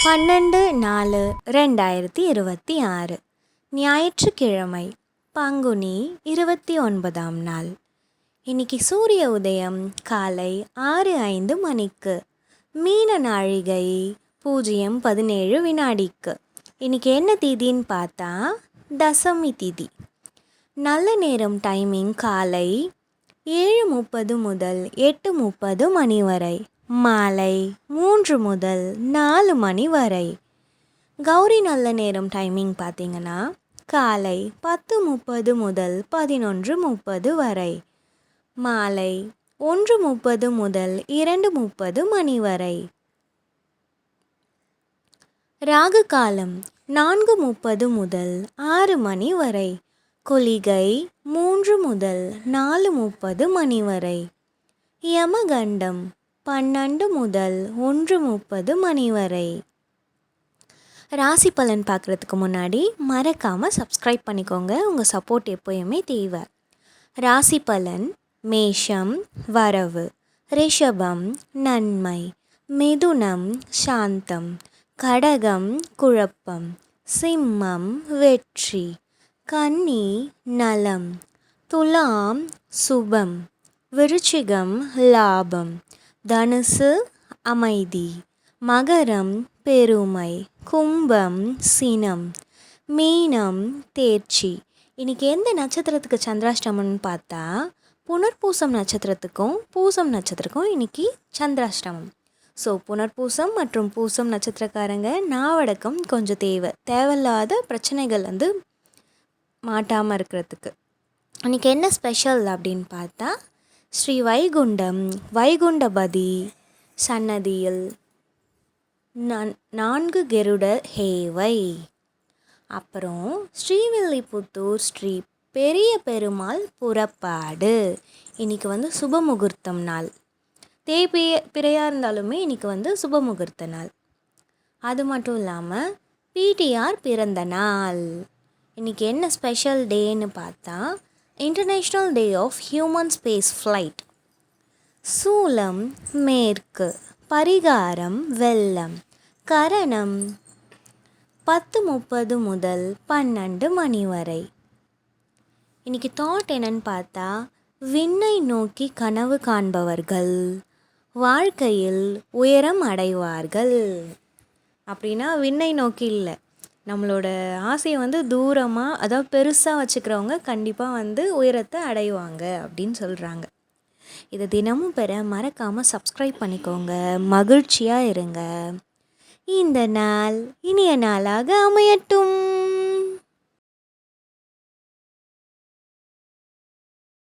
12/4/2026 ஞாயிற்றுக்கிழமை பங்குனி 29ஆம் நாள். இன்னைக்கு சூரிய உதயம் காலை 6:05 மணிக்கு, மீன நாழிகை 0:17 வினாடிக்கு. இன்னைக்கு என்ன திதின்னு பார்த்தா தசமி திதி. நல்ல நேரம் டைமிங் காலை 7:30 முதல் 8:30 மணி வரை, மாலை 3 முதல் 4 மணி வரை. கௌரி நல்ல நேரம் டைமிங் பார்த்திங்கன்னா காலை 10:30 முதல் 11:30 வரை, மாலை 1:30 முதல் 2:30 மணி வரை. ராகு காலம் 4:30 முதல் 6 மணி வரை, குளிகை 3 முதல் 4:30 மணி வரை, யமகண்டம் 12 முதல் 1:30 மணி வரை. ராசி பலன் பார்க்குறதுக்கு முன்னாடி மறக்காமல் சப்ஸ்கிரைப் பண்ணிக்கோங்க. உங்கள் சப்போர்ட் எப்போயுமே தேவை. ராசி பலன்: மேஷம் வரவு, ரிஷபம் நன்மை, மிதுனம் சாந்தம், கடகம் குழப்பம், சிம்மம் வெற்றி, கன்னி நலம், துலாம் சுபம், விருச்சிகம் லாபம், தனுசு அமைதி, மகரம் பெருமை, கும்பம் சினம், மீனம் தேர்ச்சி. இன்றைக்கி எந்த நட்சத்திரத்துக்கு சந்திராஷ்டமம்னு பார்த்தா புனர்பூசம் நட்சத்திரத்துக்கும் பூசம் நட்சத்திரத்துக்கும் இன்றைக்கி சந்திராஷ்டமம். ஸோ புனர்பூசம் மற்றும் பூசம் நட்சத்திரக்காரங்க நாவடக்கம் கொஞ்சம் தேவையில்லாத பிரச்சனைகள் மாட்டாமல் இருக்கிறதுக்கு. இன்றைக்கி என்ன ஸ்பெஷல் அப்படின்னு பார்த்தா ஸ்ரீ வைகுண்டபதி சன்னதியில் 4 கருட ஹேவை, அப்புறம் ஸ்ரீவில்லிபுத்தூர் ஸ்ரீ பெரிய பெருமாள் புறப்பாடு. இன்றைக்கி சுப முகூர்த்தம் நாள். பிறையாக இருந்தாலுமே இன்றைக்கி சுப முகூர்த்த நாள். அது மட்டும் இல்லாமல் பிடிஆர் பிறந்த நாள். இன்றைக்கி என்ன ஸ்பெஷல் டேன்னு பார்த்தா international day of human space flight. சூலம் மேற்கு, பரிகாரம் வெள்ளம், கரணம் 10:30 முதல் 12 மணி வரை. இன்றைக்கி தாட் என்னன்னு பார்த்தா விண்ணை நோக்கி கனவு காண்பவர்கள் வாழ்க்கையில் உயரம் அடைவார்கள். அப்படின்னா விண்ணை நோக்கி இல்லை, நம்மளோட ஆசையை தூரமாக அதாவது பெருசாக வச்சுக்கிறவங்க கண்டிப்பாக உயரத்தை அடைவாங்க அப்படின்னு சொல்கிறாங்க. இதை தினமும் பெற மறக்காமல் சப்ஸ்கிரைப் பண்ணிக்கோங்க. மகிழ்ச்சியாக இருங்க. இந்த நாள் இனிய நாளாக அமையட்டும்.